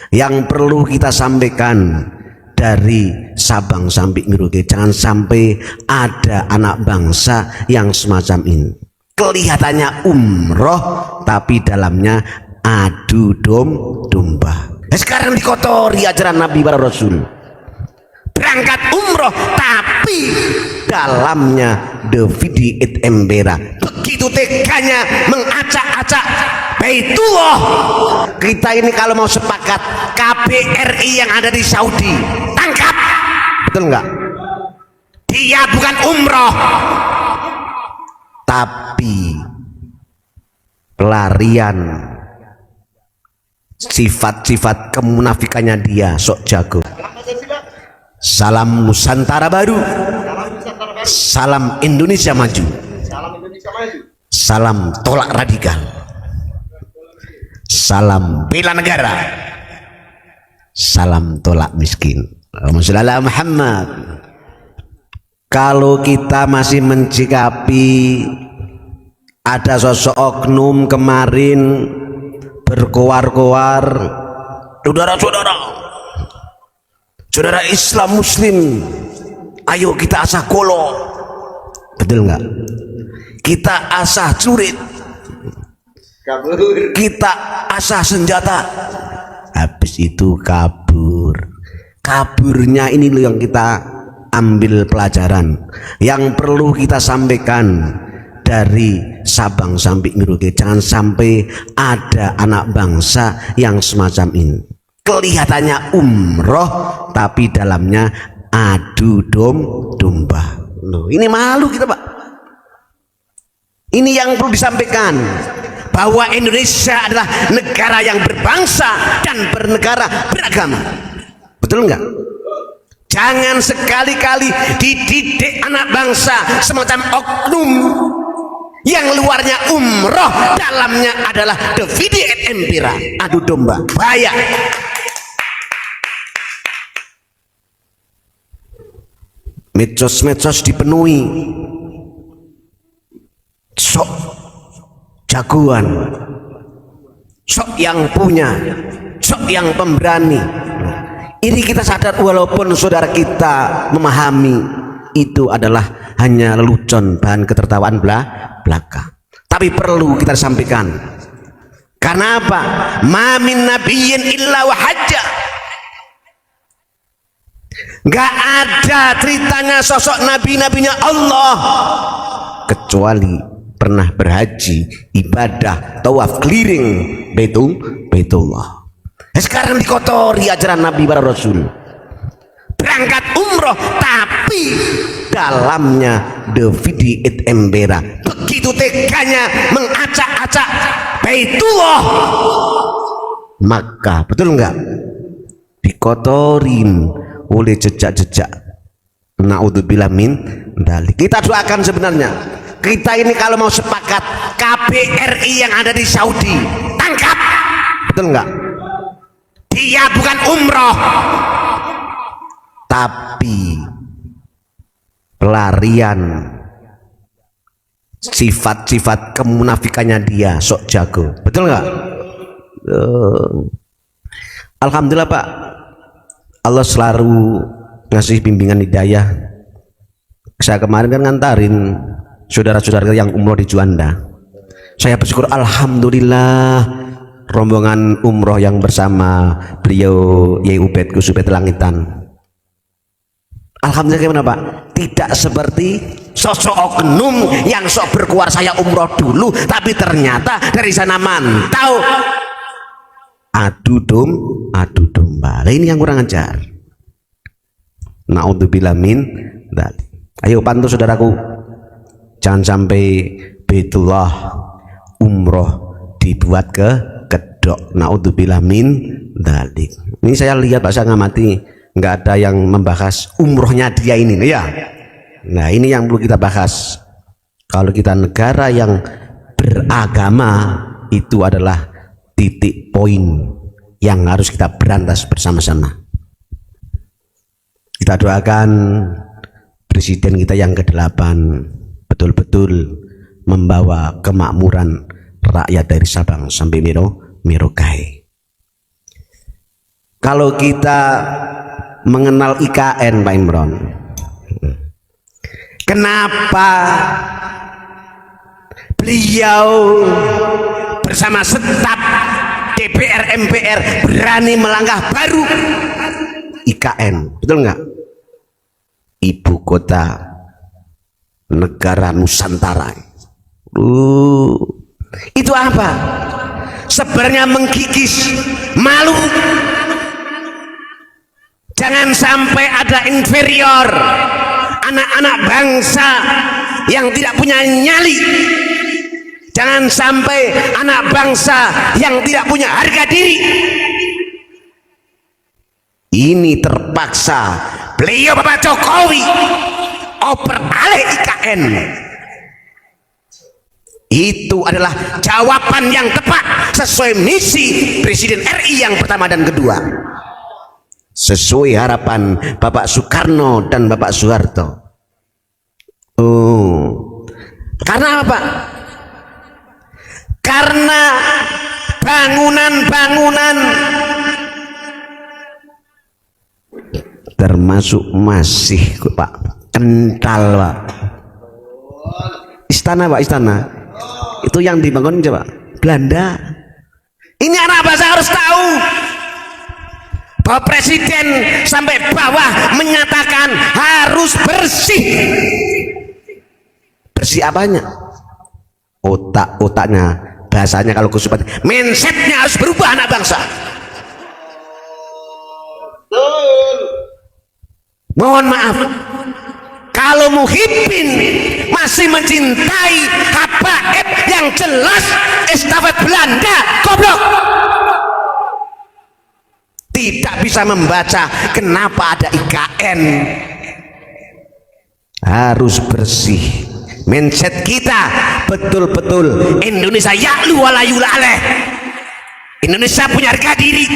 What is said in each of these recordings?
Yang perlu kita sampaikan dari Sabang sampai Merauke, jangan sampai ada anak bangsa yang semacam ini. Kelihatannya umroh tapi dalamnya adu domba. Sekarang dikotori ajaran Nabi para Rasul. Berangkat umroh tapi dalamnya Davidi et Embera. Begitu teganya mengacak-acak Baitullah. Kita ini kalau mau sepakat, KBRI yang ada di Saudi tangkap, betul nggak? Dia bukan umroh tapi pelarian sifat-sifat kemunafikannya dia sok jago. Salam Nusantara baru, salam Indonesia maju, salam tolak radikal, salam bela negara, salam tolak miskin. Allahumma Muhammad. Kalau kita masih mencikapi ada sosok oknum kemarin berkoar-koar, saudara Islam Muslim, ayo kita asah kolok, betul nggak? Kita asah curit, kita asah senjata, habis itu kaburnya ini loh yang kita ambil pelajaran. Yang perlu kita sampaikan dari Sabang sampai Merauke, jangan sampai ada anak bangsa yang semacam ini. Kelihatannya umroh tapi dalamnya adu domba. Loh, ini malu kita, Pak. Ini yang perlu disampaikan, bahwa Indonesia adalah negara yang berbangsa dan bernegara beragama. Betul enggak? Jangan sekali-kali dididik anak bangsa semacam oknum yang luarnya umroh, dalamnya adalah Davidi et Embera, adu domba. Bahaya. Medsos dipenuhi sok jagoan, sok yang punya, sok yang pemberani. Ini kita sadar, walaupun saudara kita memahami itu adalah hanya lelucon, bahan ketertawaan belaka, tapi perlu kita sampaikan. Karena apa? Ma min nabiyyin illa wahajja. Gak ada ceritanya sosok nabi-nabinya Allah kecuali pernah berhaji, ibadah, tawaf keliling Baitullah. Sekarang dikotori ajaran Nabi para Rasul. Berangkat umroh tapi dalamnya Davidi et Embera. Begitu teganya mengacak-acak Baitullah Makkah, betul enggak? Dikotorin oleh jejak-jejak. Naudzubillah min dzalik. Kita doakan sebenarnya. Kita ini kalau mau sepakat, KBRI yang ada di Saudi tangkap, betul enggak? Dia bukan umroh tapi pelarian sifat-sifat kemunafikannya dia sok jago. Betul enggak? Alhamdulillah Pak, Allah selalu ngasih bimbingan hidayah. Saya kemarin kan ngantarin saudara-saudara yang umroh di Juanda. Saya bersyukur, alhamdulillah, rombongan umroh yang bersama beliau Yai Ubed Gus Ubed Langitan. Alhamdulillah, gimana Pak? Tidak seperti sosok oknum yang sok berkuar saya umroh dulu, tapi ternyata dari sana mantau adu domba. Nah, ini yang kurang ajar. Naudzubillah min dzalik. Ayo pantau saudaraku, jangan sampai Baitullah umroh dibuat kedok. Naudzubillah min dzalik. Ini saya lihat Pak, saya ngamati nggak ada yang membahas umrohnya dia ini ya. Nah, ini yang perlu kita bahas. Kalau kita negara yang beragama, itu adalah titik poin yang harus kita berantas bersama-sama. Kita doakan presiden kita yang ke-8 betul-betul membawa kemakmuran rakyat dari Sabang sampai Merauke. kalau kita mengenal IKN Pak Imron, kenapa beliau bersama staf DPR MPR berani melangkah baru IKN, betul nggak? Ibu kota negara Nusantara. Itu apa? Sebenarnya mengkikis malu. Jangan sampai ada inferior, anak-anak bangsa yang tidak punya nyali. Jangan sampai anak bangsa yang tidak punya harga diri. Ini terpaksa beliau Bapak Jokowi oper alih IKN. Itu adalah jawaban yang tepat sesuai misi Presiden RI yang pertama dan kedua, sesuai harapan Bapak Soekarno dan Bapak Soeharto. Karena apa? Karena bangunan-bangunan termasuk masih Pak kental Pak, istana Pak, istana itu yang dibangun coba Belanda. Ini anak bangsa harus tahu bahwa presiden sampai bawah menyatakan harus bersih. Bersih apanya? Otaknya, bahasanya kalau kusubat, mindsetnya harus berubah anak bangsa. Mohon maaf kalau Muhyiddin masih mencintai habaib yang jelas estafet Belanda, goblok. Tidak bisa membaca kenapa ada IKN. Harus bersih mindset kita, betul-betul Indonesia ya'lu wa la yu'laleh. Indonesia punya harga diri.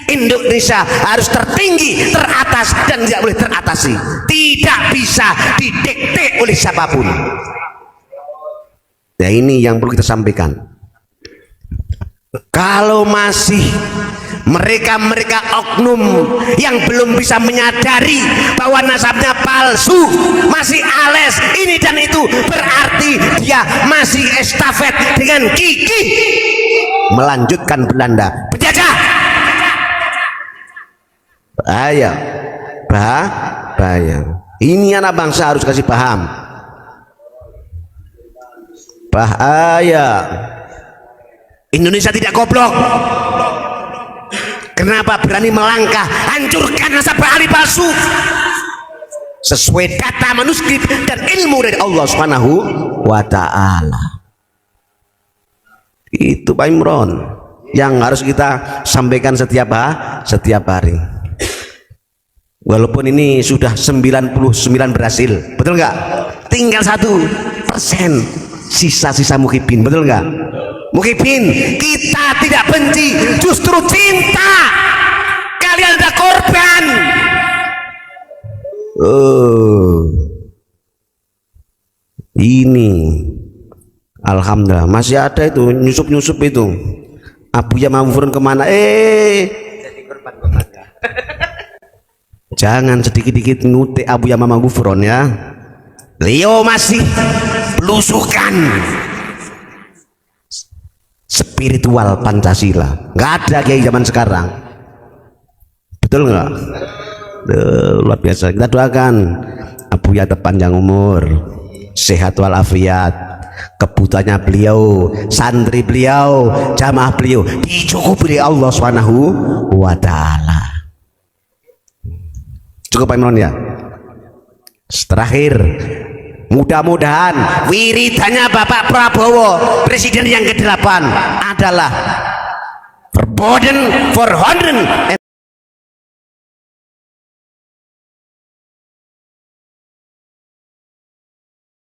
Indonesia harus tertinggi, teratas, dan tidak boleh teratasi. Tidak bisa didikte oleh siapapun. Ya, ini yang perlu kita sampaikan. Kalau masih mereka oknum yang belum bisa menyadari bahwa nasabnya palsu, masih ales ini dan itu, berarti dia masih estafet dengan gigih melanjutkan Belanda penjajah. Bahaya. Ini anak bangsa harus kasih paham. Bahaya. Indonesia tidak goblok. Kenapa berani melangkah hancurkan nasabah ahli palsu sesuai data manuskrip dan ilmu dari Allah Subhanahu wa ta'ala. Itu Pak Imron yang harus kita sampaikan setiap hari. Walaupun ini sudah 99 berhasil, betul nggak? Tinggal 1% sisa-sisa Muhyiddin, betul nggak? Muhyiddin, kita tidak benci, justru cinta. Kalian ada korban. Ini alhamdulillah masih ada itu nyusup itu. Abu ya Mafurun kemana? Jadi korban tetangga. Jangan sedikit-dikit ngutik Abu ya Mafurun ya. Beliau masih belusukan spiritual Pancasila. Nggak ada kayak zaman sekarang, betul nggak? Luar biasa. Kita doakan Abu ya panjang umur, sehat walafiat, kebutuhannya beliau, santri beliau, jamaah beliau dicukupi oleh Allah Subhanahu wa ta'ala. Cukup Pak Imron ya. Terakhir, mudah-mudahan wiridannya Bapak Prabowo presiden yang ke-8 adalah Verboden for 100